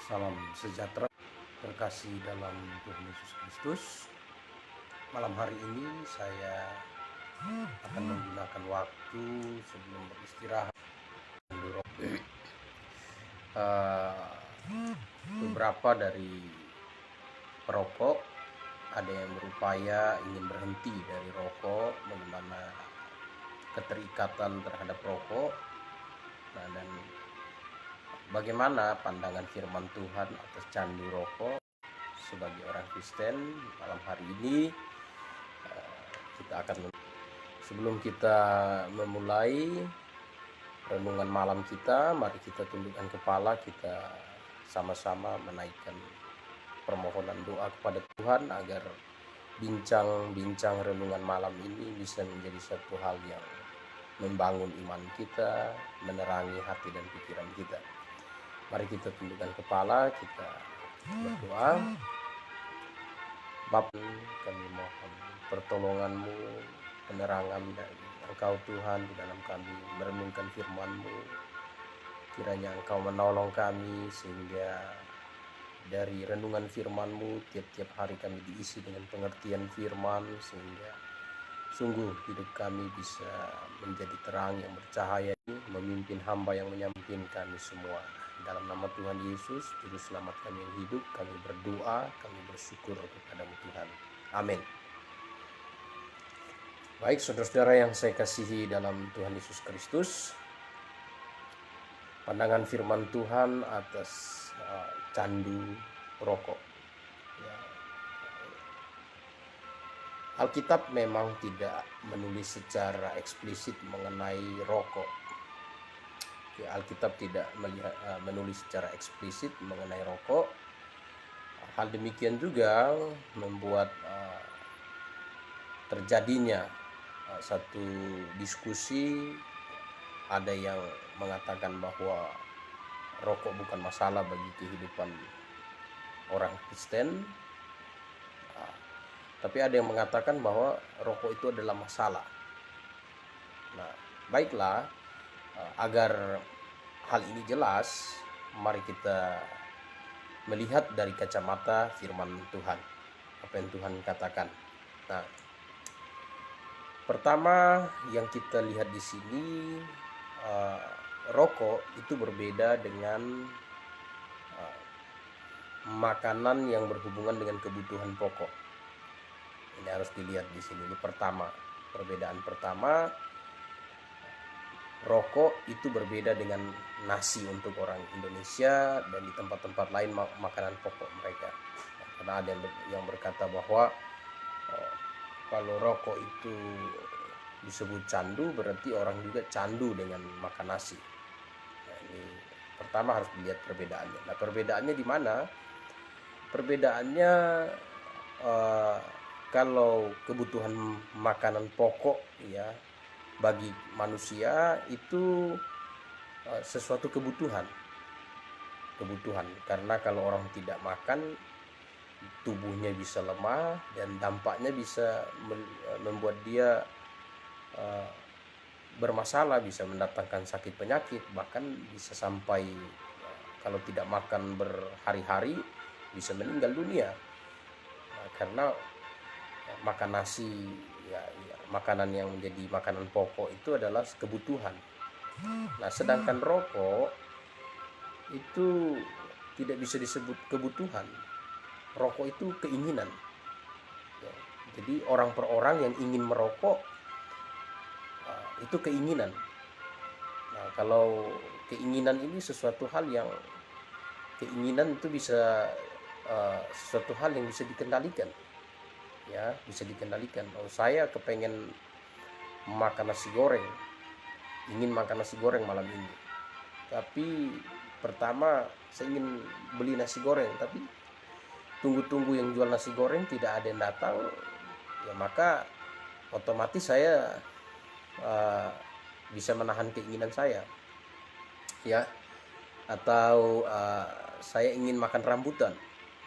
Salam sejahtera, terkasih dalam Tuhan Yesus Kristus. Malam hari ini saya akan menggunakan waktu sebelum beristirahat beberapa dari perokok ada yang berupaya ingin berhenti dari rokok, bagaimana keterikatan terhadap rokok, dan bagaimana pandangan firman Tuhan atas candu rokok. Sebagai orang Kristen, malam hari ini sebelum kita memulai renungan malam kita, mari kita tundukkan kepala, kita sama-sama menaikkan permohonan doa kepada Tuhan agar bincang-bincang renungan malam ini bisa menjadi satu hal yang membangun iman kita, menerangi hati dan pikiran kita. Mari kita tundukkan kepala, kita berdoa. Bapa, kami mohon pertolongan-Mu, penerangan dari Engkau Tuhan di dalam kami merenungkan firman-Mu. Kiranya Engkau menolong kami sehingga dari renungan firman-Mu tiap-tiap hari kami diisi dengan pengertian firman, sehingga sungguh hidup kami bisa menjadi terang yang bercahaya, memimpin hamba yang menyampaikan kami semua. Dalam nama Tuhan Yesus, Juru Selamat kami yang hidup, kami berdoa, kami bersyukur kepada-Mu Tuhan. Amin. Baik, saudara-saudara yang saya kasihi dalam Tuhan Yesus Kristus, pandangan firman Tuhan atas candu rokok. Alkitab memang tidak menulis secara eksplisit mengenai rokok. Alkitab tidak menulis secara eksplisit mengenai rokok. Hal demikian juga membuat terjadinya satu diskusi. Ada yang mengatakan bahwa rokok bukan masalah bagi kehidupan orang Kristen, tapi ada yang mengatakan bahwa rokok itu adalah masalah. Nah, baiklah, agar hal ini jelas, mari kita melihat dari kacamata firman Tuhan, apa yang Tuhan katakan. Nah, pertama yang kita lihat di sini, rokok itu berbeda dengan makanan yang berhubungan dengan kebutuhan pokok. Ini harus dilihat di sini. Ini pertama, perbedaan pertama. Rokok itu berbeda dengan nasi untuk orang Indonesia dan di tempat-tempat lain makanan pokok mereka. Karena ada yang berkata bahwa kalau rokok itu disebut candu, berarti orang juga candu dengan makan nasi. Nah, ini pertama harus dilihat perbedaannya. Nah, perbedaannya di mana? Perbedaannya kalau kebutuhan makanan pokok ya bagi manusia itu sesuatu kebutuhan, karena kalau orang tidak makan tubuhnya bisa lemah dan dampaknya bisa membuat dia bermasalah, bisa mendatangkan sakit penyakit, bahkan bisa sampai kalau tidak makan berhari-hari bisa meninggal dunia. Nah, karena makan nasi ya, makanan yang menjadi makanan pokok itu adalah kebutuhan. Nah, sedangkan rokok itu tidak bisa disebut kebutuhan. Rokok itu keinginan. Ya, jadi orang per orang yang ingin merokok itu keinginan. Nah, kalau keinginan ini sesuatu hal yang keinginan itu bisa sesuatu hal yang bisa dikendalikan. Ya, bisa dikendalikan. Oh, saya kepengen makan nasi goreng, ingin makan nasi goreng malam ini, tapi pertama saya ingin beli nasi goreng, tapi tunggu yang jual nasi goreng tidak ada yang datang, ya maka otomatis saya bisa menahan keinginan saya, ya. Atau saya ingin makan rambutan,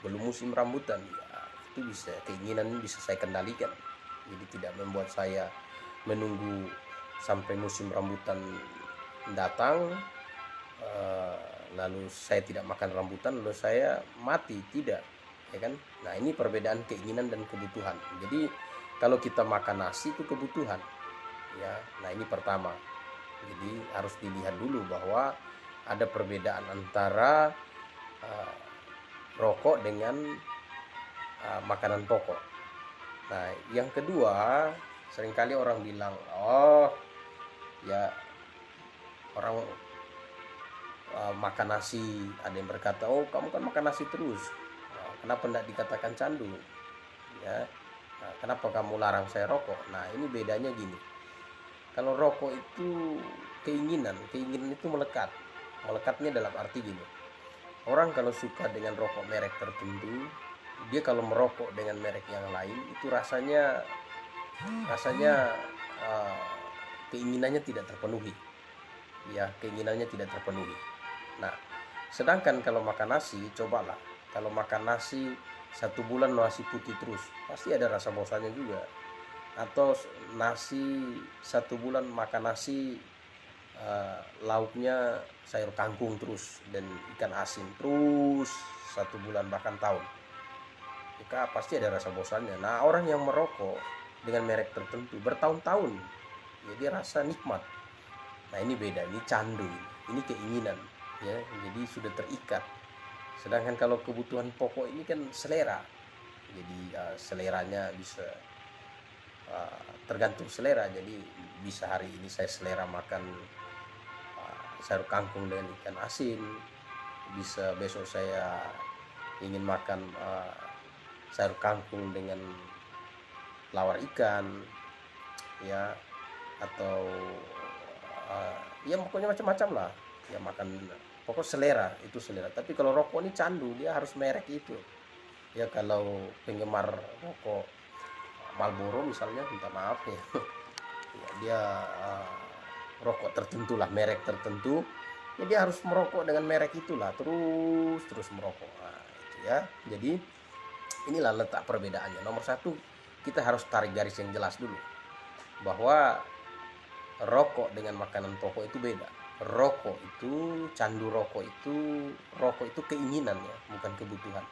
belum musim rambutan, ya, itu bisa, keinginan bisa saya kendalikan, jadi tidak membuat saya menunggu sampai musim rambutan datang lalu saya tidak makan rambutan lalu saya mati, tidak, ya kan? Nah, ini perbedaan keinginan dan kebutuhan. Jadi kalau kita makan nasi itu kebutuhan, ya. Nah, ini pertama. Jadi harus dilihat dulu bahwa ada perbedaan antara rokok dengan makanan pokok. Nah, yang kedua, seringkali orang bilang, oh ya, orang makan nasi, ada yang berkata, oh kamu kan makan nasi terus, kenapa tidak dikatakan candu, ya. Nah, kenapa kamu larang saya rokok? Nah, ini bedanya gini, kalau rokok itu keinginan itu melekatnya dalam arti gini, orang kalau suka dengan rokok merek tertentu, dia kalau merokok dengan merek yang lain itu rasanya keinginannya tidak terpenuhi, ya, keinginannya tidak terpenuhi. Nah, sedangkan kalau makan nasi, cobalah kalau makan nasi 1 bulan nasi putih terus, pasti ada rasa bosannya juga. Atau nasi 1 bulan makan nasi lauknya sayur kangkung terus dan ikan asin terus 1 bulan bahkan tahun, maka pasti ada rasa bosannya. Nah, orang yang merokok dengan merek tertentu bertahun-tahun, ya dia rasa nikmat. Nah, ini beda, ini candu, ini keinginan, ya, jadi sudah terikat. Sedangkan kalau kebutuhan pokok ini kan selera, jadi seleranya bisa tergantung selera. Jadi bisa hari ini saya selera makan sayur kangkung dengan ikan asin, bisa besok saya ingin makan sayur kangkung dengan lawar ikan, ya, atau ya pokoknya macam-macam lah, ya, makan pokok selera, itu selera. Tapi kalau rokok ini candu, dia harus merek itu, ya. Kalau penggemar rokok Marlboro misalnya, minta maaf ya, ya dia rokok tertentu lah, merek tertentu, ya dia harus merokok dengan merek itulah, terus merokok. Nah, itu ya. Jadi inilah letak perbedaannya. Nomor satu, kita harus tarik garis yang jelas dulu bahwa rokok dengan makanan pokok itu beda. Rokok itu, candu rokok itu keinginan, ya, bukan kebutuhan.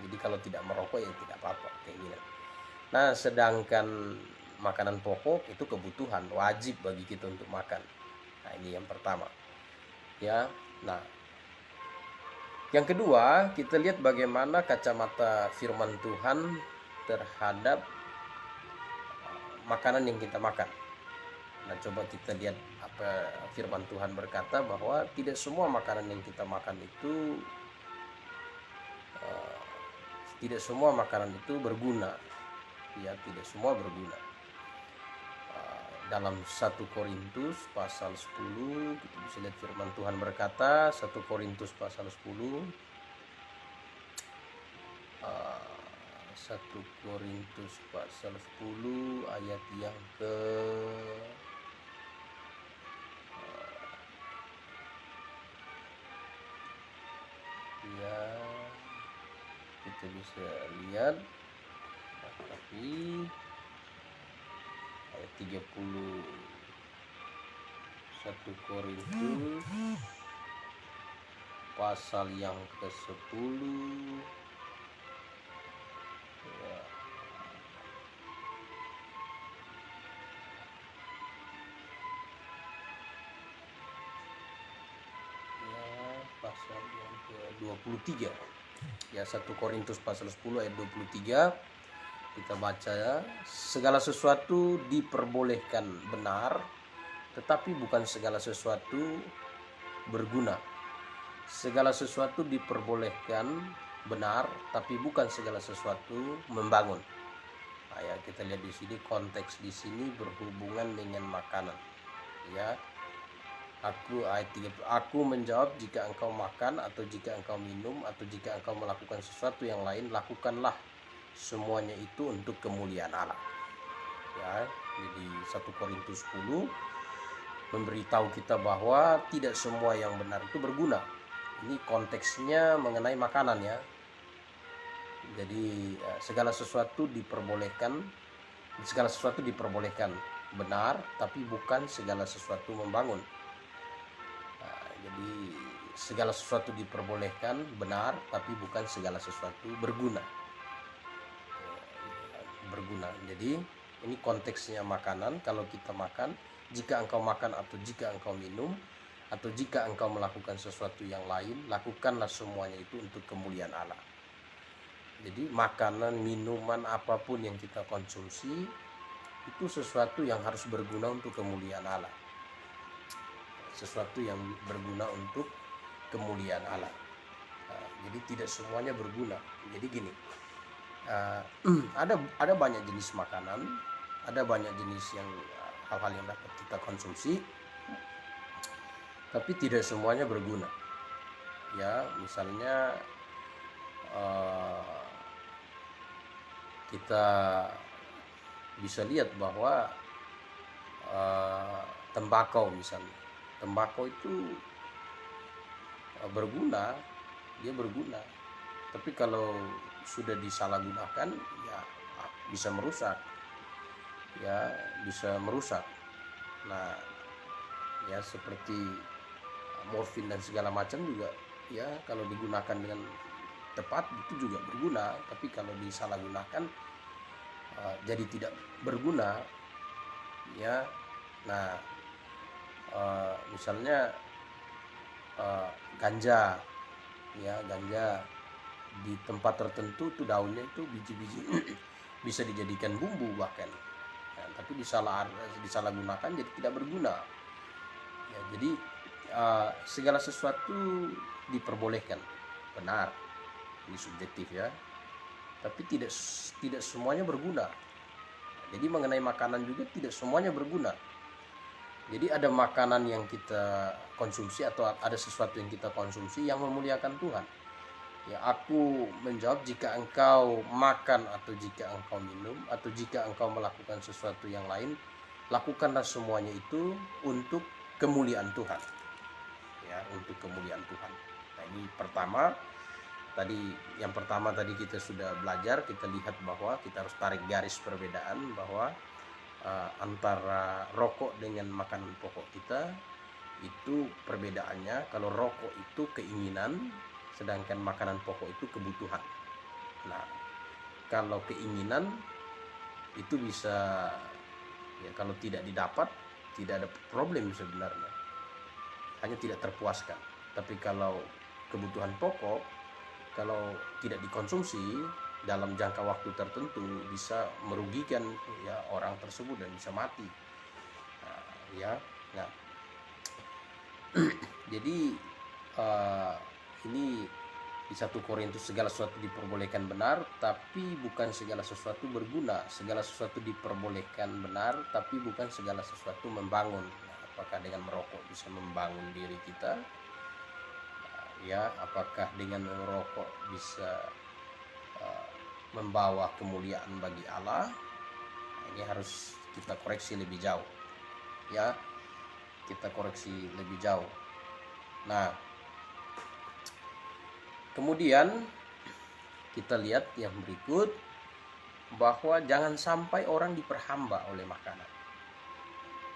Jadi kalau tidak merokok ya tidak apa-apa, keinginan. Nah, sedangkan makanan pokok itu kebutuhan, wajib bagi kita untuk makan. Nah, ini yang pertama, ya. Nah, yang kedua, kita lihat bagaimana kacamata firman Tuhan terhadap makanan yang kita makan. Nah, coba kita lihat apa firman Tuhan berkata, bahwa tidak semua makanan yang kita makan itu berguna, ya, tidak semua berguna. Dalam 1 Korintus pasal 10 kita bisa lihat firman Tuhan berkata, 1 Korintus pasal 10, 1 Korintus pasal 10 ayat yang ke ya, kita bisa lihat, tapi ayat 30, 1 Korintus pasal yang ke-10, ya, pasal yang ke-23, ya, 1 Korintus pasal 10 ayat 23. Kita baca, ya, segala sesuatu diperbolehkan benar, tetapi bukan segala sesuatu berguna. Segala sesuatu diperbolehkan benar, tapi bukan segala sesuatu membangun. Nah, ya, kita lihat di sini, konteks di sini berhubungan dengan makanan, ya. Aku menjawab, jika engkau makan atau jika engkau minum atau jika engkau melakukan sesuatu yang lain, lakukanlah semuanya itu untuk kemuliaan Allah, ya. Jadi 1 Korintus 10 memberitahu kita bahwa tidak semua yang benar itu berguna. Ini konteksnya mengenai makanan, ya. Jadi segala sesuatu diperbolehkan benar, tapi bukan segala sesuatu membangun. Nah, jadi segala sesuatu diperbolehkan, benar, tapi bukan segala sesuatu berguna. Berguna. Jadi ini konteksnya makanan. Kalau kita makan, jika engkau makan atau jika engkau minum atau jika engkau melakukan sesuatu yang lain, lakukanlah semuanya itu untuk kemuliaan Allah. Jadi makanan, minuman, apapun yang kita konsumsi itu sesuatu yang harus berguna untuk kemuliaan Allah. Sesuatu yang berguna untuk kemuliaan Allah. Jadi tidak semuanya berguna. Jadi gini, ada banyak jenis makanan, ada banyak jenis yang hal-hal yang dapat kita konsumsi, tapi tidak semuanya berguna. Ya, misalnya kita bisa lihat bahwa tembakau misalnya, tembakau itu berguna, dia berguna, tapi kalau sudah disalahgunakan ya bisa merusak, ya bisa merusak. Nah, ya seperti morfin dan segala macam juga, ya kalau digunakan dengan tepat itu juga berguna, tapi kalau disalahgunakan jadi tidak berguna, ya. Nah, misalnya ganja, ya ganja di tempat tertentu tuh daunnya itu biji-biji bisa dijadikan bumbu bahkan, ya, tapi disalahgunakan jadi tidak berguna. Ya, jadi segala sesuatu diperbolehkan, benar, ini subjektif ya, tapi tidak semuanya berguna. Jadi mengenai makanan juga tidak semuanya berguna. Jadi ada makanan yang kita konsumsi atau ada sesuatu yang kita konsumsi yang memuliakan Tuhan. Ya, aku menjawab, jika engkau makan atau jika engkau minum atau jika engkau melakukan sesuatu yang lain, lakukanlah semuanya itu untuk kemuliaan Tuhan. Ya, untuk kemuliaan Tuhan. Nah, ini yang pertama tadi kita sudah belajar, kita lihat bahwa kita harus tarik garis perbedaan bahwa antara rokok dengan makanan pokok kita itu perbedaannya. Kalau rokok itu keinginan, sedangkan makanan pokok itu kebutuhan. Nah, kalau keinginan itu bisa, ya kalau tidak didapat tidak ada problem sebenarnya, hanya tidak terpuaskan. Tapi kalau kebutuhan pokok, kalau tidak dikonsumsi dalam jangka waktu tertentu bisa merugikan ya orang tersebut dan bisa mati. Nah, jadi ini di 1 Korintus segala sesuatu diperbolehkan benar, tapi bukan segala sesuatu berguna. Segala sesuatu diperbolehkan benar, tapi bukan segala sesuatu membangun. Nah, apakah dengan merokok bisa membangun diri kita? Ya, apakah dengan merokok bisa membawa kemuliaan bagi Allah? Ini harus kita koreksi lebih jauh. Ya, kita koreksi lebih jauh. Nah, kemudian kita lihat yang berikut, bahwa jangan sampai orang diperhamba oleh makanan.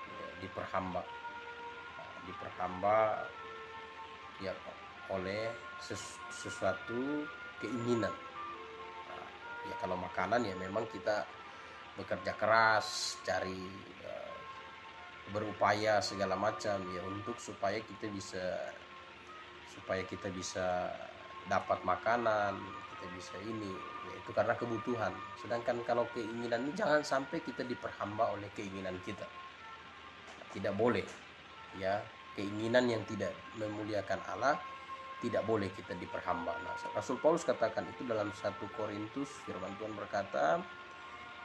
Ya, diperhamba ya oleh sesuatu keinginan. Ya kalau makanan ya memang kita bekerja keras, cari berupaya segala macam ya untuk supaya kita bisa dapat makanan, kita bisa ini, yaitu karena kebutuhan. Sedangkan kalau keinginan ini jangan sampai kita diperhamba oleh keinginan kita. Tidak boleh, ya, keinginan yang tidak memuliakan Allah tidak boleh kita diperhamba. Nah, Rasul Paulus katakan itu dalam 1 Korintus, firman Tuhan berkata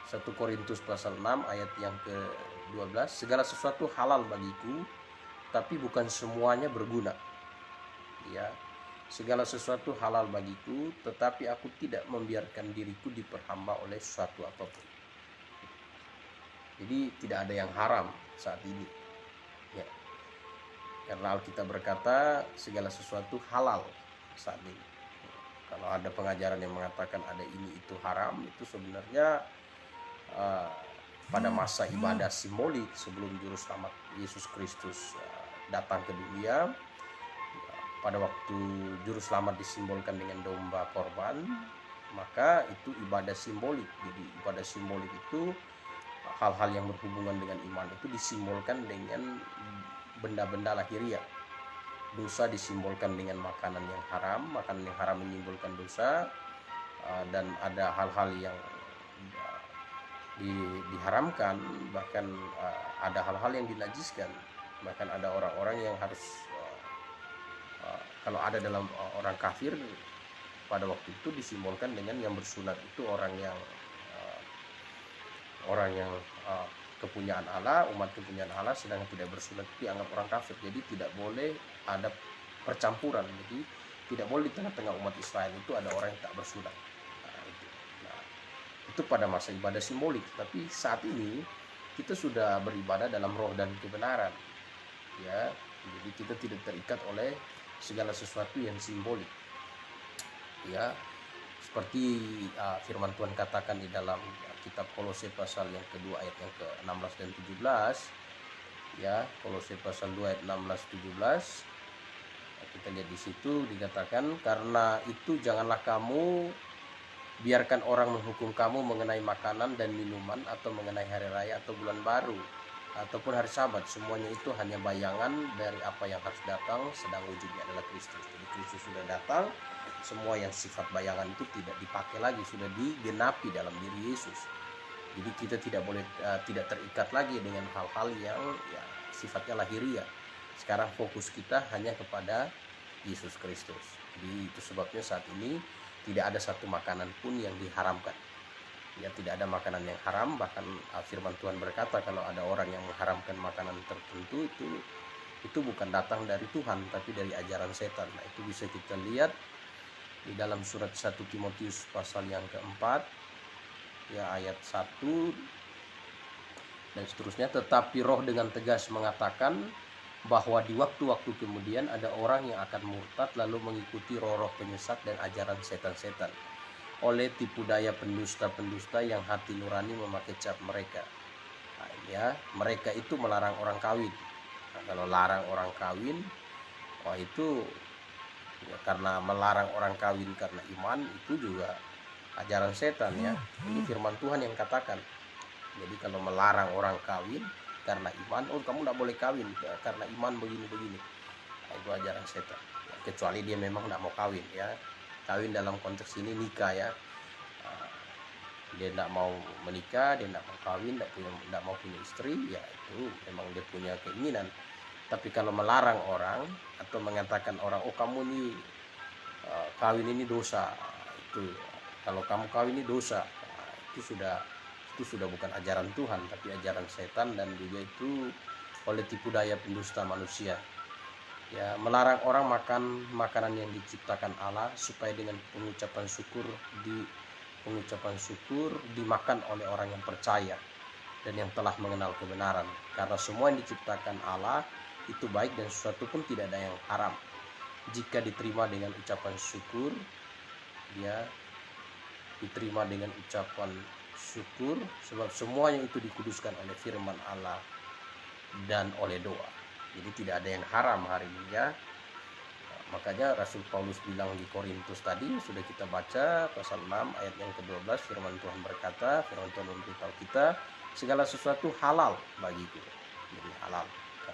1 Korintus pasal 6 ayat yang ke-12, segala sesuatu halal bagiku, tapi bukan semuanya berguna. Ya, segala sesuatu halal bagiku, tetapi aku tidak membiarkan diriku diperhamba oleh sesuatu apapun. Jadi tidak ada yang haram saat ini. Ya. Karena Alkitab berkata segala sesuatu halal saat ini. Kalau ada pengajaran yang mengatakan ada ini itu haram, itu sebenarnya pada masa ibadah simbolik sebelum juru selamat Yesus Kristus datang ke dunia, pada waktu juru selamat disimbolkan dengan domba korban, maka itu ibadah simbolik. Jadi ibadah simbolik itu hal-hal yang berhubungan dengan iman itu disimbolkan dengan benda-benda lahiriah. Dosa disimbolkan dengan makanan yang haram menyimbolkan dosa, dan ada hal-hal yang diharamkan, bahkan ada hal-hal yang dinajiskan, bahkan ada orang-orang yang harus kalau ada dalam orang kafir pada waktu itu disimbolkan dengan yang bersunat itu orang yang kepunyaan Allah, umat kepunyaan Allah, sedangkan tidak bersunat itu dianggap orang kafir. Jadi tidak boleh ada percampuran. Jadi tidak boleh di tengah-tengah umat Israel itu ada orang yang tak bersunat. Itu pada masa ibadah simbolik. Tapi saat ini kita sudah beribadah dalam roh dan kebenaran, ya. Jadi kita tidak terikat oleh segala sesuatu yang simbolik, ya. Seperti firman Tuhan katakan di dalam kitab Kolose pasal yang kedua ayat yang ke-16 dan 17, ya. Kolose pasal 2 ayat 16-17. Kita lihat di situ dikatakan, karena itu janganlah kamu biarkan orang menghukum kamu mengenai makanan dan minuman, atau mengenai hari raya atau bulan baru, ataupun hari Sabat. Semuanya itu hanya bayangan dari apa yang harus datang, sedang wujudnya adalah Kristus. Jadi Kristus sudah datang, semua yang sifat bayangan itu tidak dipakai lagi, sudah digenapi dalam diri Yesus. Jadi kita tidak terikat lagi dengan hal-hal yang sifatnya lahiriah. Sekarang fokus kita hanya kepada Yesus Kristus. Jadi itu sebabnya saat ini tidak ada satu makanan pun yang diharamkan. Ya, tidak ada makanan yang haram. Bahkan firman Tuhan berkata kalau ada orang yang mengharamkan makanan tertentu, itu bukan datang dari Tuhan, tapi dari ajaran setan. Nah, itu bisa kita lihat di dalam surat 1 Timotius pasal yang keempat, ya, ayat 1 dan seterusnya. Tetapi roh dengan tegas mengatakan bahwa di waktu-waktu kemudian ada orang yang akan murtad lalu mengikuti roh-roh penyesat dan ajaran setan-setan, oleh tipu daya pendusta-pendusta yang hati nurani memakai cap mereka. Nah, ya, mereka itu melarang orang kawin. Nah, kalau larang orang kawin, itu ya, karena melarang orang kawin karena iman, itu juga ajaran setan, ya. Ini firman Tuhan yang katakan. Jadi kalau melarang orang kawin karena iman, kamu tidak boleh kawin karena iman begini-begini, nah, itu ajaran setan, ya, kecuali dia memang tidak mau kawin, ya. Kawin dalam konteks ini nikah, ya. Dia tidak mau menikah, dia tidak mau kawin, tidak mau punya istri, ya itu memang dia punya keinginan. Tapi kalau melarang orang atau mengatakan orang, kamu ini kawin ini dosa, itu kalau kamu kawin ini dosa, itu sudah bukan ajaran Tuhan, tapi ajaran setan, dan juga itu oleh tipu daya pendusta manusia. Ya, melarang orang makan makanan yang diciptakan Allah, supaya dengan pengucapan syukur dimakan oleh orang yang percaya dan yang telah mengenal kebenaran. Karena semua yang diciptakan Allah itu baik, dan sesuatu pun tidak ada yang haram jika diterima dengan ucapan syukur. Ya, diterima dengan ucapan syukur, sebab semuanya itu dikuduskan oleh firman Allah dan oleh doa. Jadi tidak ada yang haram hari ini, ya. Makanya Rasul Paulus bilang di Korintus tadi, sudah kita baca pasal 6 ayat yang ke-12, firman Tuhan berkata, firman Tuhan memberitahu kita, segala sesuatu halal bagiku. Jadi halal.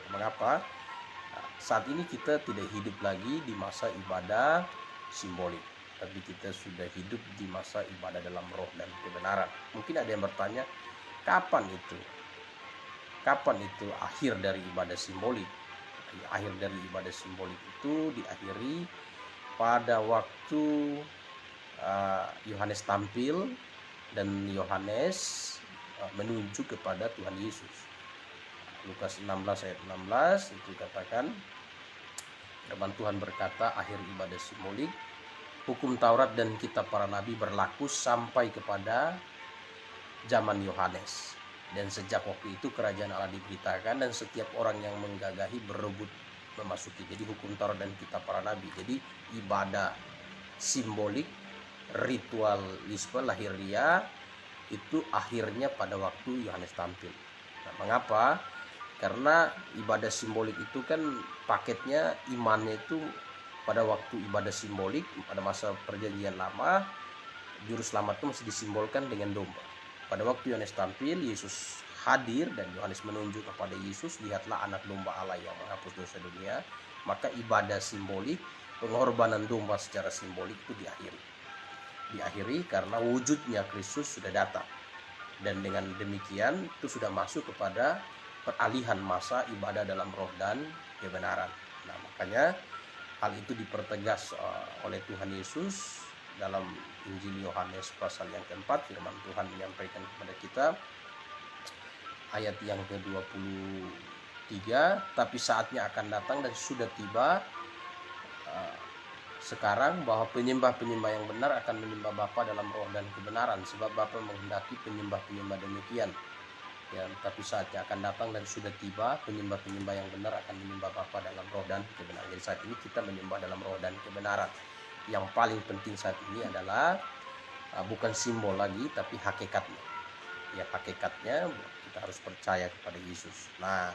Mengapa? Saat ini kita tidak hidup lagi di masa ibadah simbolik, tapi kita sudah hidup di masa ibadah dalam roh dan kebenaran. Mungkin ada yang bertanya, kapan itu? Kapan itu akhir dari ibadah simbolik? Akhir dari ibadah simbolik itu diakhiri pada waktu Yohanes tampil dan Yohanes menunjuk kepada Tuhan Yesus. Lukas 16 ayat 16 itu katakan, firman Tuhan berkata, akhir ibadah simbolik, hukum Taurat dan kitab para nabi berlaku sampai kepada zaman Yohanes. Dan sejak waktu itu kerajaan Allah diberitakan, dan setiap orang yang menggagahi berebut memasuki. Jadi hukum Taurat dan kitab para nabi. Jadi ibadah simbolik, ritualisme lahiriah itu akhirnya pada waktu Yohanes tampil. Nah, mengapa? Karena ibadah simbolik itu kan paketnya imannya itu pada waktu ibadah simbolik pada masa perjanjian lama, juru selamat itu masih disimbolkan dengan domba. Pada waktu Yohanes tampil, Yesus hadir dan Yohanes menunjuk kepada Yesus, lihatlah anak domba Allah yang menghapus dosa dunia. Maka ibadah simbolik, pengorbanan domba secara simbolik itu diakhiri karena wujudnya Kristus sudah datang. Dan dengan demikian itu sudah masuk kepada peralihan masa ibadah dalam roh dan kebenaran. Nah, makanya hal itu dipertegas oleh Tuhan Yesus dalam Injil Yohanes pasal yang keempat. Firman Tuhan menyampaikan kepada kita ayat yang ke-23, tapi saatnya akan datang dan sudah tiba sekarang bahwa penyembah-penyembah yang benar akan menyembah Bapa dalam roh dan kebenaran, sebab Bapa menghendaki penyembah-penyembah demikian. Ya, tapi saatnya akan datang dan sudah tiba, penyembah-penyembah yang benar akan menyembah Bapa dalam roh dan kebenaran. Jadi saat ini kita menyembah dalam roh dan kebenaran. Yang paling penting saat ini adalah bukan simbol lagi, tapi hakikatnya. Ya, hakikatnya kita harus percaya kepada Yesus. Nah,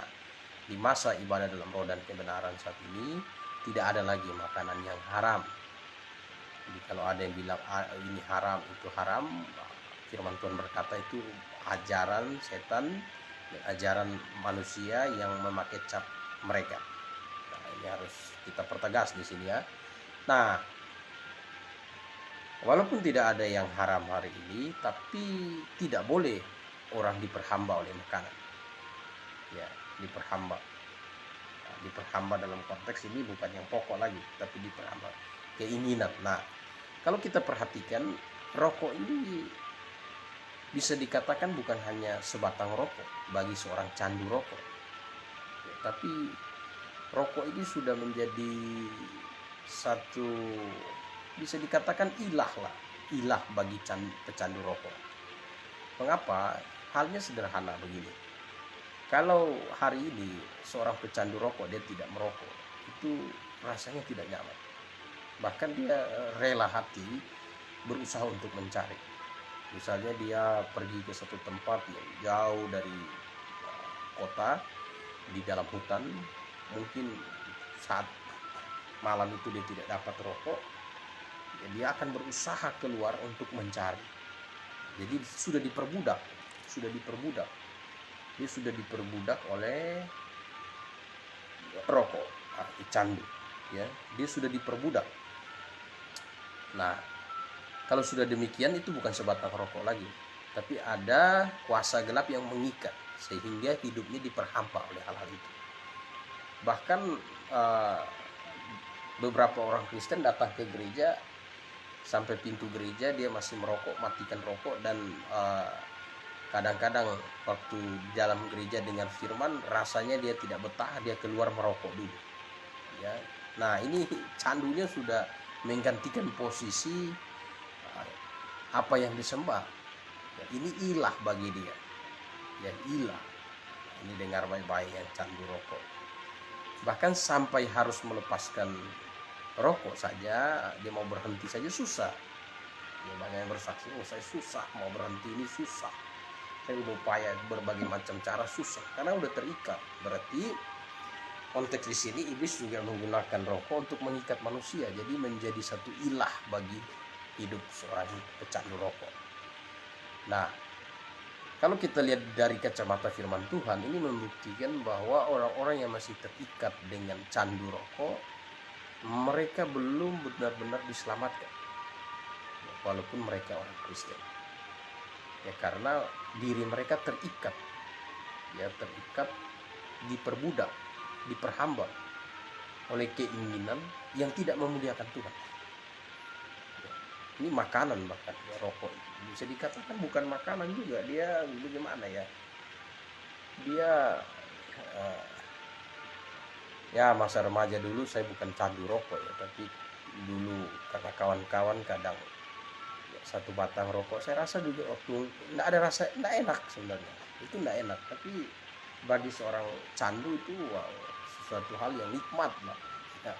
di masa ibadah dalam roh dan kebenaran saat ini tidak ada lagi makanan yang haram. Jadi kalau ada yang bilang ini haram, itu haram, firman Tuhan berkata itu ajaran setan dan ajaran manusia yang memakai cap mereka. Nah, ini harus kita pertegas di sini ya. Nah, walaupun tidak ada yang haram hari ini, tapi tidak boleh orang diperhamba oleh makanan. Ya, diperhamba. Nah, diperhamba dalam konteks ini bukan yang pokok lagi, tapi diperhamba keinginan. Nah, kalau kita perhatikan, rokok ini bisa dikatakan bukan hanya sebatang rokok bagi seorang candu rokok, ya, tapi rokok ini sudah menjadi satu, bisa dikatakan ilah bagi pecandu rokok. Mengapa? Halnya sederhana begini. Kalau hari ini seorang pecandu rokok dia tidak merokok, itu rasanya tidak nyaman. Bahkan dia rela hati berusaha untuk mencari. Misalnya dia pergi ke satu tempat yang jauh dari kota, di dalam hutan, mungkin saat malam itu dia tidak dapat rokok, ya dia akan berusaha keluar untuk mencari. Jadi sudah diperbudak. Dia sudah diperbudak oleh rokok, candu, ya. Dia sudah diperbudak. Nah, kalau sudah demikian itu bukan sebatang rokok lagi, tapi ada kuasa gelap yang mengikat sehingga hidupnya diperhampa oleh hal-hal itu. Bahkan beberapa orang Kristen datang ke gereja, sampai pintu gereja dia masih merokok, matikan rokok, dan kadang-kadang waktu dalam gereja dengan firman rasanya dia tidak betah, dia keluar merokok dulu, ya. Nah, ini candunya sudah menggantikan posisi apa yang disembah, ya, ini ilah bagi dia, ya, ilah. Ini dengar baik-baik yang candu rokok, bahkan sampai harus melepaskan rokok saja, dia mau berhenti saja susah. Ya, banyak yang bersaksi, saya susah mau berhenti, ini susah, saya berupaya berbagai macam cara susah karena udah terikat. Berarti konteks di sini iblis juga menggunakan rokok untuk mengikat manusia, jadi menjadi satu ilah bagi hidup seorang pecandu rokok. Nah, kalau kita lihat dari kacamata firman Tuhan, ini membuktikan bahwa orang-orang yang masih terikat dengan candu rokok, mereka belum benar-benar diselamatkan, walaupun mereka orang Kristen. Ya, karena diri mereka terikat, ya, terikat, diperbudak, diperhamba oleh keinginan yang tidak memuliakan Tuhan. Ya, ini makanan, bahkan ya, rokok bisa dikatakan bukan makanan juga, dia bagaimana ya, dia ya, masa remaja dulu saya bukan candu rokok ya, tapi dulu karena kawan-kawan kadang satu batang rokok, saya rasa juga waktu enggak ada rasa, enggak enak sebenarnya, itu enggak enak, tapi bagi seorang candu itu wow, sesuatu hal yang nikmat lah, ya.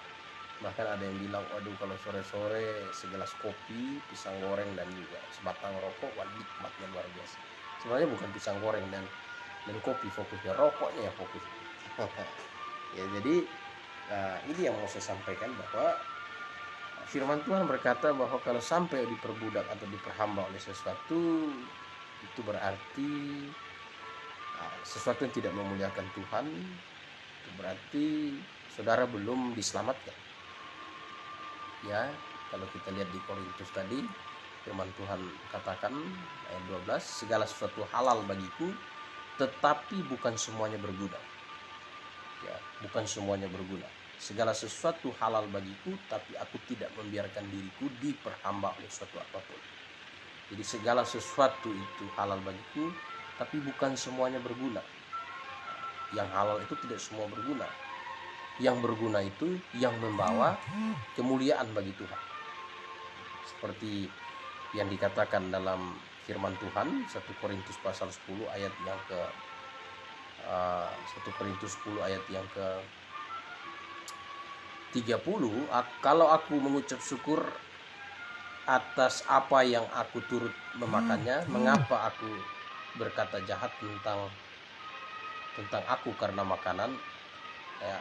Bahkan ada yang bilang, waduh kalau sore-sore segelas kopi, pisang goreng, dan juga sebatang rokok, wah, nikmatnya luar biasa. Sebenarnya bukan pisang goreng dan kopi fokusnya, rokoknya ya fokus. Ya, jadi ini yang mau saya sampaikan, bahwa firman Tuhan berkata bahwa kalau sampai diperbudak atau diperhamba oleh sesuatu, itu berarti sesuatu yang tidak memuliakan Tuhan. Itu berarti saudara belum diselamatkan. Ya, kalau kita lihat di Korintus tadi, firman Tuhan katakan ayat 12, segala sesuatu halal bagiku, tetapi bukan semuanya berguna. Ya, bukan semuanya berguna. Segala sesuatu halal bagiku, tapi aku tidak membiarkan diriku diperhamba oleh suatu apapun. Jadi segala sesuatu itu halal bagiku, tapi bukan semuanya berguna. Yang halal itu tidak semua berguna. Yang berguna itu yang membawa kemuliaan bagi Tuhan. Seperti yang dikatakan dalam firman Tuhan 1 Korintus pasal 10 ayat yang ke 1 Korintus 10 ayat yang ke 30, kalau aku mengucap syukur atas apa yang aku turut memakannya, mengapa aku berkata jahat tentang aku karena makanan? Ya,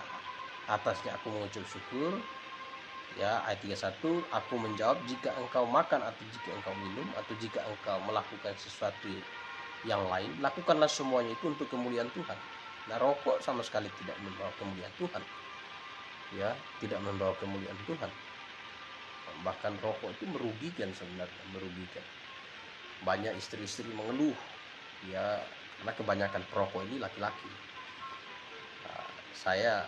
atasnya aku mengucap syukur. Ya, ayat 31, aku menjawab, jika engkau makan atau jika engkau minum atau jika engkau melakukan sesuatu yang lain, lakukanlah semuanya itu untuk kemuliaan Tuhan. Nah, rokok sama sekali tidak membawa kemuliaan Tuhan. Ya, tidak membawa kemuliaan Tuhan. Bahkan rokok itu merugikan sebenarnya, merugikan. Banyak istri-istri mengeluh, ya, karena kebanyakan perokok ini laki-laki. Saya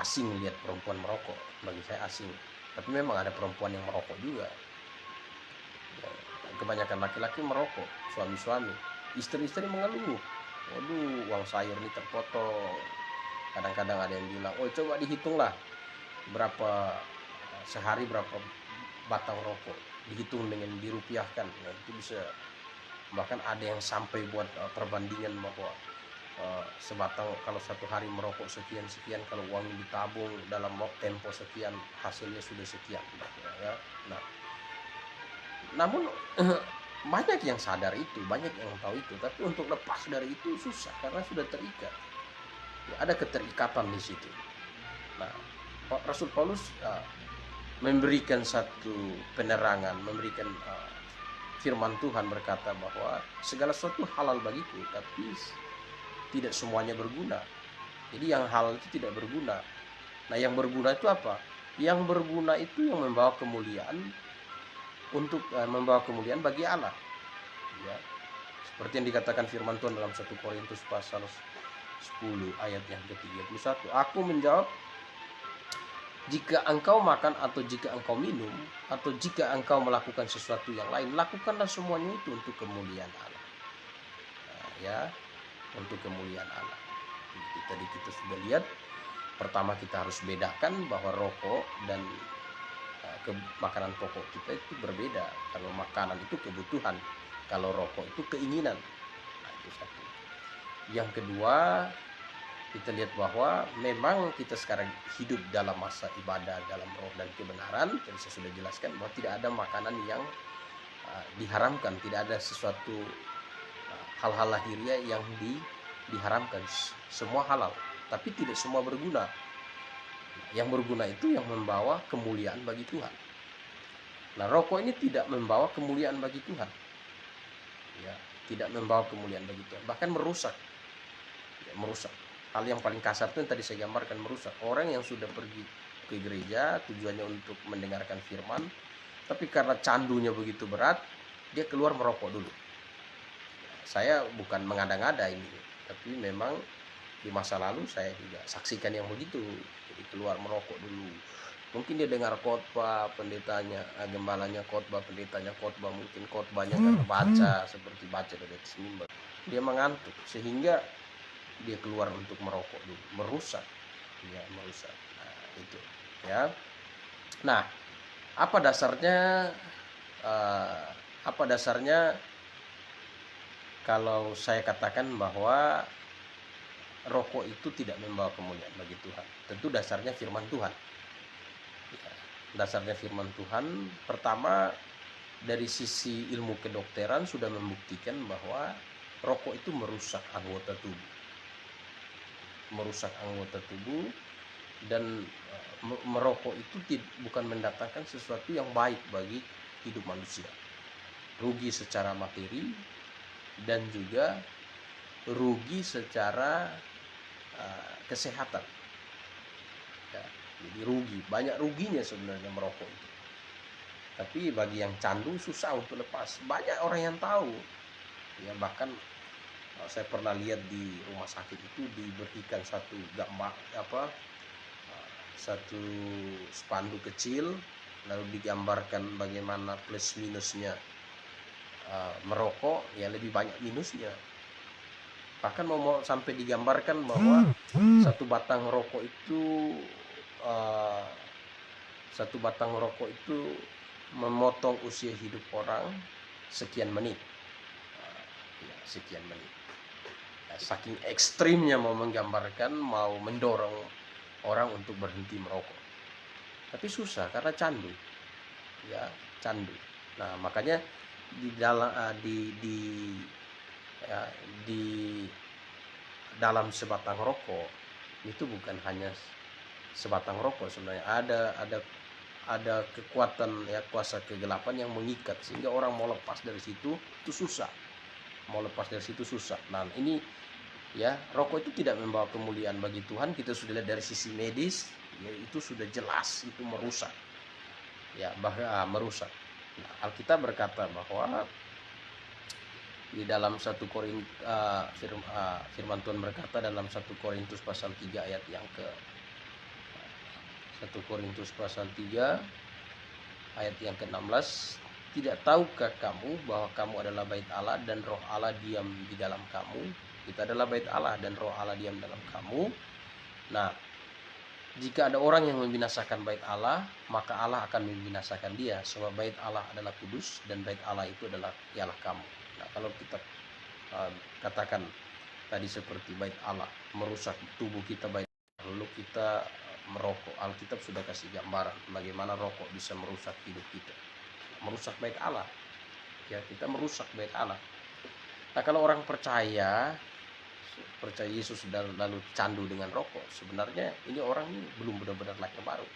asing lihat perempuan merokok, bagi saya asing. Tapi memang ada perempuan yang merokok juga. Ya, kebanyakan laki-laki merokok, suami-suami. Istri-istri mengeluh, waduh, uang sayur ini terpotong. Kadang-kadang ada yang bilang, oh coba dihitunglah berapa sehari berapa batang rokok, dihitung dengan dirupiahkan. Nah, itu bisa, bahkan ada yang sampai buat perbandingan bahwa sebatang kalau satu hari merokok sekian, kalau uangnya ditabung dalam tempo sekian, hasilnya sudah sekian. Ya. Nah, namun banyak yang sadar itu, banyak yang tahu itu, tapi untuk lepas dari itu susah karena sudah terikat. Ya, ada keterikatan di situ. Nah, Rasul Paulus memberikan satu penerangan, memberikan firman Tuhan berkata bahwa segala sesuatu halal bagiku, tapi tidak semuanya berguna. Jadi yang halal itu tidak berguna. Nah, yang berguna itu apa? Yang berguna itu yang membawa kemuliaan, untuk membawa kemuliaan bagi Allah. Ya, seperti yang dikatakan firman Tuhan dalam 1 Korintus pasal 10 ayat yang ke-31. Aku menjawab, jika engkau makan atau jika engkau minum atau jika engkau melakukan sesuatu yang lain, lakukanlah semuanya itu untuk kemuliaan Allah. Nah, ya, untuk kemuliaan Allah. Tadi kita sudah lihat, pertama kita harus bedakan bahwa rokok dan makanan pokok kita itu berbeda. Kalau makanan itu kebutuhan, kalau rokok itu keinginan. Nah, itu satu. Yang kedua, kita lihat bahwa memang kita sekarang hidup dalam masa ibadah dalam roh dan kebenaran. Jadi saya sudah jelaskan bahwa tidak ada makanan yang diharamkan, tidak ada sesuatu hal-hal lahiriah yang diharamkan. Semua halal, tapi tidak semua berguna. Yang berguna itu yang membawa kemuliaan bagi Tuhan. Nah, rokok ini tidak membawa kemuliaan bagi Tuhan. Ya, tidak membawa kemuliaan bagi Tuhan, bahkan merusak. Ya, merusak. Hal yang paling kasar itu yang tadi saya gambarkan, merusak. Orang yang sudah pergi ke gereja tujuannya untuk mendengarkan firman, tapi karena candunya begitu berat, dia keluar merokok dulu. Saya bukan mengada-ngada ini, tapi memang di masa lalu saya juga saksikan yang begitu. Jadi keluar merokok dulu. Mungkin dia dengar khotbah pendetanya, gembalanya khotbah, pendetanya khotbah, mungkin khotbahnya karena baca seperti baca dari atas mimbar, dia mengantuk sehingga dia keluar untuk merokok dulu, merusak. Ya, merusak. Nah, itu ya. Nah, apa dasarnya kalau saya katakan bahwa rokok itu tidak membawa kemuliaan bagi Tuhan? Tentu dasarnya firman Tuhan. Dasarnya firman Tuhan, pertama dari sisi ilmu kedokteran sudah membuktikan bahwa rokok itu merusak anggota tubuh. Merusak anggota tubuh, Dan merokok itu bukan mendatangkan sesuatu yang baik bagi hidup manusia. Rugi secara materi dan juga rugi secara kesehatan. Ya, jadi banyak ruginya sebenarnya merokok itu. Tapi bagi yang candu susah untuk lepas. Banyak orang yang tahu. Ya, bahkan saya pernah lihat di rumah sakit itu diberikan satu gambar satu spanduk kecil, lalu digambarkan bagaimana plus minusnya merokok. Ya, lebih banyak minusnya. Bahkan mau sampai digambarkan bahwa satu batang rokok itu memotong usia hidup orang sekian menit. Sekian menit. Saking ekstrimnya mau menggambarkan, mau mendorong orang untuk berhenti merokok. Tapi susah karena candu. Ya, candu. Nah, makanya di dalam sebatang rokok itu bukan hanya sebatang rokok, sebenarnya ada kekuatan, ya, kuasa kegelapan yang mengikat sehingga orang mau lepas dari situ itu susah. Nah, ini, ya, rokok itu tidak membawa kemuliaan bagi Tuhan. Kita sudah lihat dari sisi medis, ya, itu sudah jelas itu merusak. Ya, bahkan merusak. Nah, Alkitab berkata bahwa di dalam firman Tuhan berkata dalam 1 Korintus pasal 3 ayat yang ke 1 Korintus pasal 3 ayat yang ke-16, tidak tahukah kamu bahwa kamu adalah bait Allah dan roh Allah diam di dalam kamu? Kita adalah bait Allah dan roh Allah diam dalam kamu. Nah, jika ada orang yang membinasakan bait Allah, maka Allah akan membinasakan dia, sebab bait Allah adalah kudus dan bait Allah itu ialah kamu. Nah, kalau kita katakan tadi seperti bait Allah merusak tubuh kita, lalu kita merokok, Alkitab sudah kasih gambaran bagaimana rokok bisa merusak hidup kita, merusak bait Allah. Ya, kita merusak bait Allah. Nah, kalau orang percaya Yesus lalu candu dengan rokok, sebenarnya ini orang ini belum benar-benar lahir baru.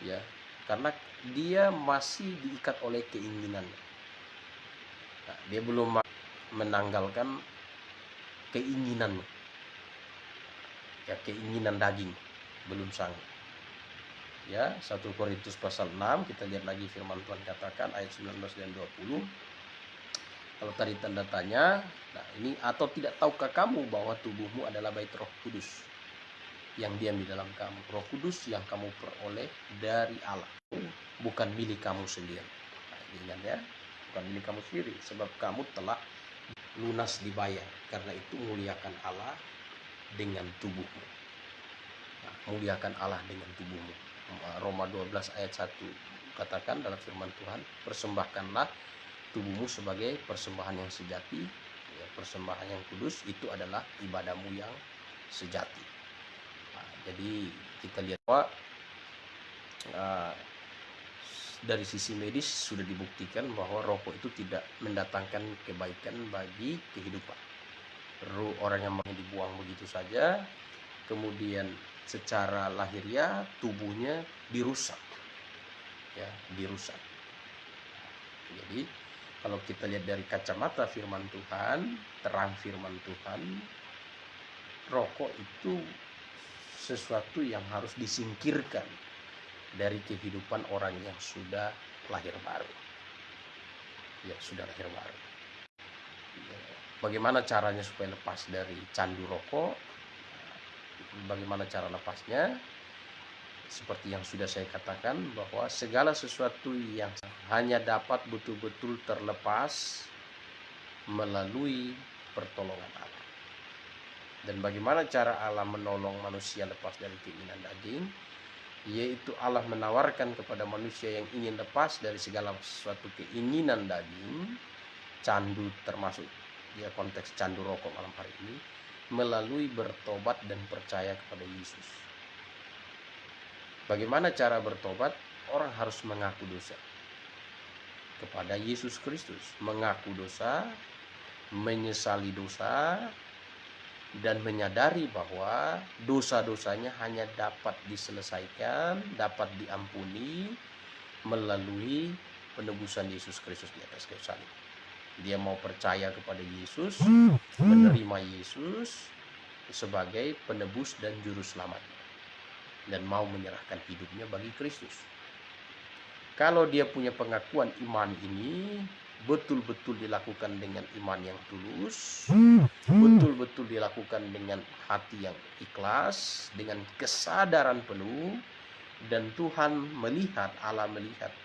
Ya, karena dia masih diikat oleh keinginannya. Nah, dia belum menanggalkan keinginannya. Ya, keinginan daging belum sanggup. Ya, 1 Korintus pasal 6, kita lihat lagi firman Tuhan katakan ayat 19 dan 20. Kalau tadi tanda tanya, nah ini, atau tidak tahukah kamu bahwa tubuhmu adalah bait Roh Kudus yang diam di dalam kamu? Roh Kudus yang kamu peroleh dari Allah, bukan milik kamu sendiri. Nah, ingat, ya, bukan milik kamu sendiri, sebab kamu telah lunas dibayar. Karena itu muliakan Allah dengan tubuhmu. Nah, muliakan Allah dengan tubuhmu. Roma 12 ayat 1 katakan dalam firman Tuhan, persembahkanlah tubuhmu sebagai persembahan yang sejati, ya, persembahan yang kudus, itu adalah ibadahmu yang sejati. Nah, jadi kita lihat bahwa dari sisi medis sudah dibuktikan bahwa rokok itu tidak mendatangkan kebaikan bagi kehidupan. Orang yang dibuang begitu saja, kemudian secara lahiriah tubuhnya dirusak, ya, dirusak. Jadi kalau kita lihat dari kacamata firman Tuhan, terang firman Tuhan, rokok itu sesuatu yang harus disingkirkan dari kehidupan orang yang sudah lahir baru. Ya, sudah lahir baru. Ya, bagaimana caranya supaya lepas dari candu rokok? Bagaimana cara lepasnya? Seperti yang sudah saya katakan, bahwa segala sesuatu yang hanya dapat betul-betul terlepas melalui pertolongan Allah. Dan bagaimana cara Allah menolong manusia lepas dari keinginan daging? Yaitu Allah menawarkan kepada manusia yang ingin lepas dari segala sesuatu keinginan daging, candu termasuk, ya, konteks candu rokok malam hari ini, melalui bertobat dan percaya kepada Yesus. Bagaimana cara bertobat? Orang harus mengaku dosa kepada Yesus Kristus, mengaku dosa, menyesali dosa, dan menyadari bahwa dosa-dosanya hanya dapat diselesaikan, dapat diampuni melalui penebusan Yesus Kristus di atas kayu salib. Dia mau percaya kepada Yesus, menerima Yesus sebagai penebus dan juru selamat, dan mau menyerahkan hidupnya bagi Kristus. Kalau dia punya pengakuan iman ini betul-betul dilakukan dengan iman yang tulus, betul-betul dilakukan dengan hati yang ikhlas, dengan kesadaran penuh, dan Tuhan melihat, Allah melihat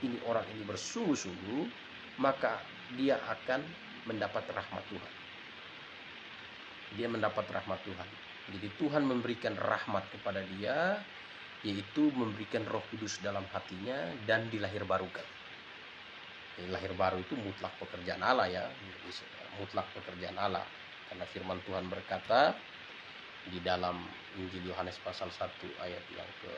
ini orang ini bersungguh-sungguh, maka dia akan mendapat rahmat Tuhan. Dia mendapat rahmat Tuhan. Jadi Tuhan memberikan rahmat kepada dia, yaitu memberikan Roh Kudus dalam hatinya dan dilahirbarukan. Lahir baru itu mutlak pekerjaan Allah ya, mutlak pekerjaan Allah. Karena firman Tuhan berkata di dalam Injil Yohanes pasal 1 ayat yang ke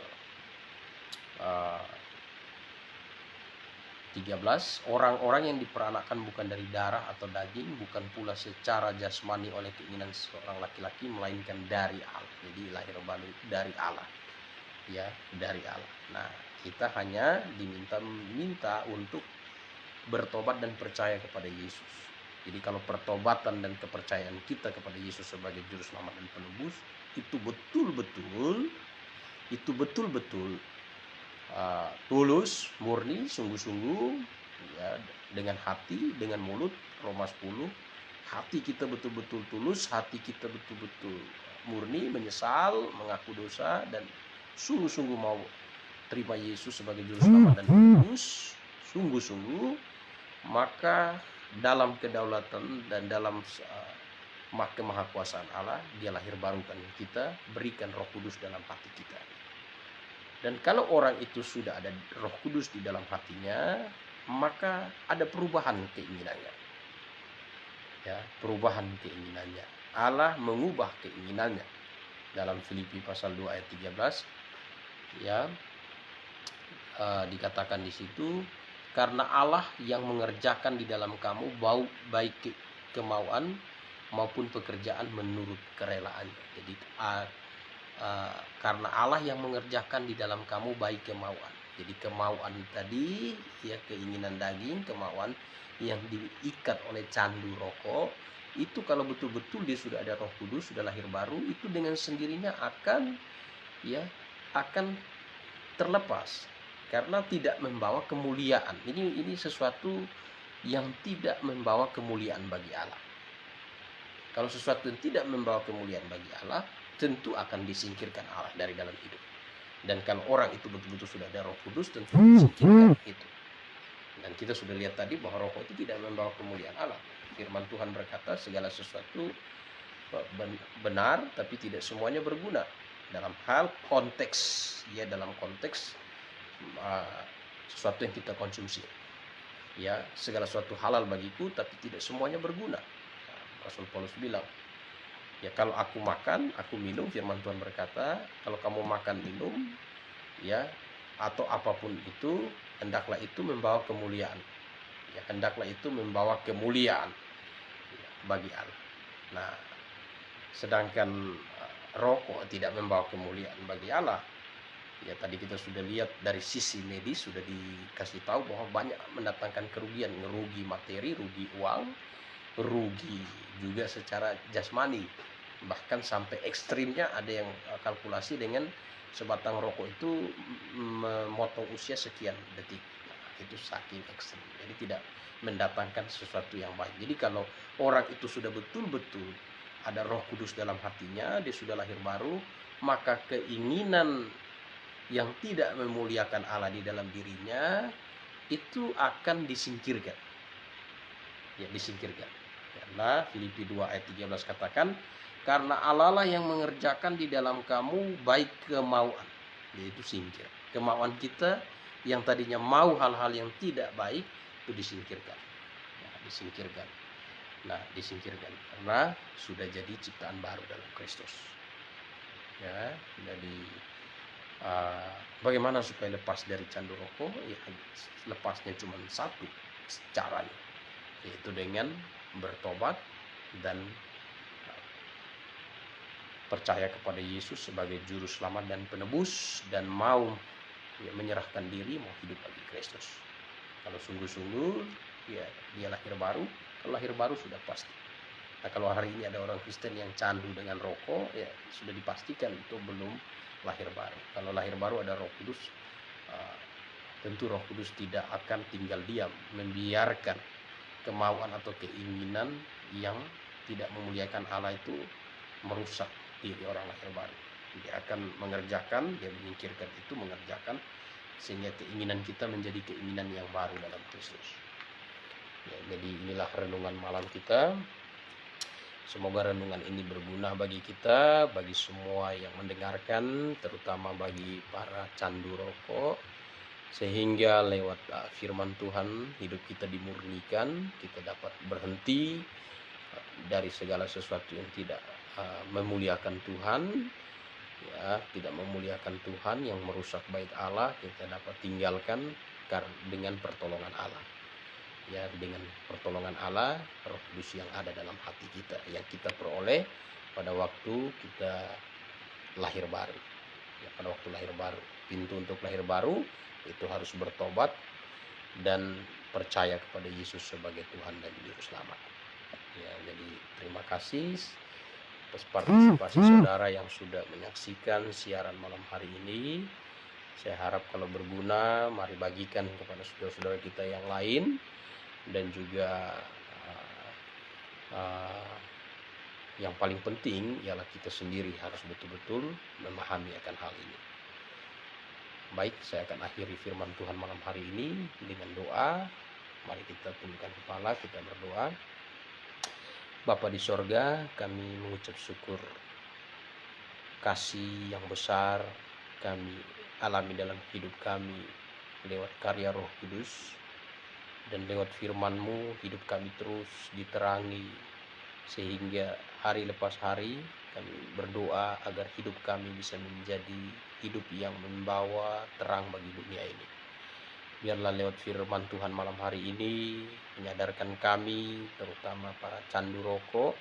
13, orang-orang yang diperanakkan bukan dari darah atau daging, bukan pula secara jasmani oleh keinginan seorang laki-laki, melainkan dari Allah. Jadi lahir baru dari Allah, ya, dari Allah. Nah, kita hanya diminta untuk bertobat dan percaya kepada Yesus. Jadi kalau pertobatan dan kepercayaan kita kepada Yesus sebagai juru selamat dan penebus itu betul-betul tulus, murni, sungguh-sungguh, ya, dengan hati, dengan mulut. Roma 10, hati kita betul-betul tulus, hati kita betul-betul murni, menyesal, mengaku dosa, dan sungguh-sungguh mau terima Yesus sebagai juru selamat dan penebus, sungguh-sungguh, maka dalam kedaulatan dan dalam kemahakuasaan Allah, dia lahir barukan kita, berikan Roh Kudus dalam hati kita. Dan kalau orang itu sudah ada Roh Kudus di dalam hatinya, maka ada perubahan keinginannya. Ya, perubahan keinginannya. Allah mengubah keinginannya. Dalam Filipi pasal 2 ayat 13, ya, dikatakan di situ, karena Allah yang mengerjakan di dalam kamu baik kemauan maupun pekerjaan menurut kerelaannya. Jadi karena Allah yang mengerjakan di dalam kamu baik kemauan. Jadi kemauan tadi, ya, keinginan daging, kemauan yang diikat oleh candu rokok, itu kalau betul-betul dia sudah ada Roh Kudus, sudah lahir baru, itu dengan sendirinya akan terlepas, karena tidak membawa kemuliaan. Ini sesuatu yang tidak membawa kemuliaan bagi Allah. Kalau sesuatu yang tidak membawa kemuliaan bagi Allah, tentu akan disingkirkan Allah dari dalam hidup. Dan kalau orang itu betul-betul sudah ada Roh Kudus, tentu disingkirkan itu. Dan kita sudah lihat tadi bahwa rokok itu tidak membawa kemuliaan Allah. Firman Tuhan berkata segala sesuatu benar, tapi tidak semuanya berguna. Dalam hal konteks, ya, dalam konteks sesuatu yang kita konsumsi. Ya, segala sesuatu halal bagiku, tapi tidak semuanya berguna. Rasul Paulus bilang, ya, kalau aku makan, aku minum, firman Tuhan berkata, kalau kamu makan minum, ya, atau apapun itu, hendaklah itu membawa kemuliaan. Ya, hendaklah itu membawa kemuliaan, ya, bagi Allah. Nah, sedangkan rokok tidak membawa kemuliaan bagi Allah. Ya, tadi kita sudah lihat dari sisi medis, sudah dikasih tahu bahwa banyak mendatangkan kerugian, rugi materi, rugi uang, rugi juga secara jasmani. Bahkan sampai ekstrimnya ada yang kalkulasi dengan sebatang rokok itu memotong usia sekian detik. Nah, itu saking ekstrim. Jadi tidak mendatangkan sesuatu yang baik. Jadi kalau orang itu sudah betul-betul ada Roh Kudus dalam hatinya, dia sudah lahir baru, maka keinginan yang tidak memuliakan Allah di dalam dirinya itu akan disingkirkan. Ya, disingkirkan. Karena Filipi 2 ayat 13 katakan, karena Allah lah yang mengerjakan di dalam kamu baik kemauan, yaitu singkir. Kemauan kita yang tadinya mau hal-hal yang tidak baik itu disingkirkan. Nah, disingkirkan. Nah, disingkirkan karena sudah jadi ciptaan baru dalam Kristus. Ya, jadi bagaimana supaya lepas dari candu rokok? Ya, lepasnya cuma satu caranya, yaitu dengan bertobat dan percaya kepada Yesus sebagai juru selamat dan penebus, dan mau menyerahkan diri, mau hidup bagi Kristus. Kalau sungguh-sungguh ya dia lahir baru, kalau lahir baru sudah pasti. Nah, kalau hari ini ada orang Kristen yang candu dengan rokok, ya sudah dipastikan itu belum lahir baru. Kalau lahir baru ada Roh Kudus, tentu Roh Kudus tidak akan tinggal diam, membiarkan kemauan atau keinginan yang tidak memuliakan Allah itu merusak diri orang lahir baru. Dia akan mengerjakan, dia menyingkirkan itu, mengerjakan, sehingga keinginan kita menjadi keinginan yang baru dalam Kristus. Ya, jadi inilah renungan malam kita. Semoga renungan ini berguna bagi kita, bagi semua yang mendengarkan, terutama bagi para candu rokok, sehingga lewat firman Tuhan hidup kita dimurnikan, kita dapat berhenti dari segala sesuatu yang tidak memuliakan Tuhan, ya, tidak memuliakan Tuhan, yang merusak bait Allah, kita dapat tinggalkan dengan pertolongan Allah. Ya, dengan pertolongan Allah, Roh Kudus yang ada dalam hati kita, yang kita peroleh pada waktu kita lahir baru. Ya, pada waktu lahir baru, pintu untuk lahir baru itu harus bertobat dan percaya kepada Yesus sebagai Tuhan dan Juru Selamat. Ya, jadi terima kasih atas partisipasi saudara yang sudah menyaksikan siaran malam hari ini. Saya harap kalau berguna, mari bagikan kepada saudara-saudara kita yang lain. Dan juga yang paling penting ialah kita sendiri harus betul-betul memahami akan hal ini. Baik, saya akan akhiri firman Tuhan malam hari ini dengan doa. Mari kita tundukkan kepala, kita berdoa. Bapa di sorga, kami mengucap syukur kasih yang besar kami alami dalam hidup kami lewat karya Roh Kudus. Dan lewat firman-Mu hidup kami terus diterangi, sehingga hari lepas hari kami berdoa agar hidup kami bisa menjadi hidup yang membawa terang bagi dunia ini. Biarlah lewat firman Tuhan malam hari ini menyadarkan kami, terutama para candu rokok,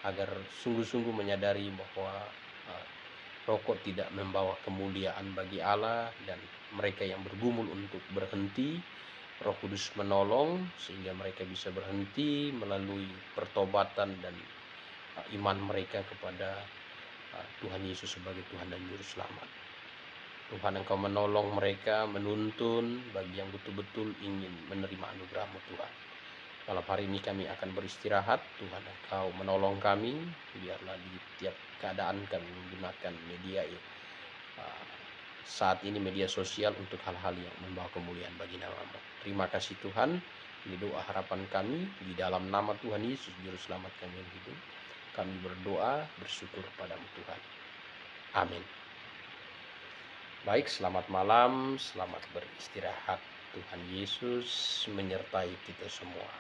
agar sungguh-sungguh menyadari bahwa rokok tidak membawa kemuliaan bagi Allah, dan mereka yang bergumul untuk berhenti, Roh Kudus menolong sehingga mereka bisa berhenti melalui pertobatan dan iman mereka kepada Tuhan Yesus sebagai Tuhan dan Juru Selamat. Tuhan, Engkau menolong mereka, menuntun bagi yang betul-betul ingin menerima anugerah-Mu Tuhan. Malam hari ini kami akan beristirahat. Tuhan, Engkau menolong kami, biarlah di tiap keadaan kami menggunakan media saat ini, media sosial, untuk hal-hal yang membawa kemuliaan bagi nama-Mu. Terima kasih Tuhan. Ini doa harapan kami di dalam nama Tuhan Yesus Juru Selamat kami yang hidup. Kami berdoa bersyukur padamu Tuhan. Amin. Baik, selamat malam, selamat beristirahat. Tuhan Yesus menyertai kita semua.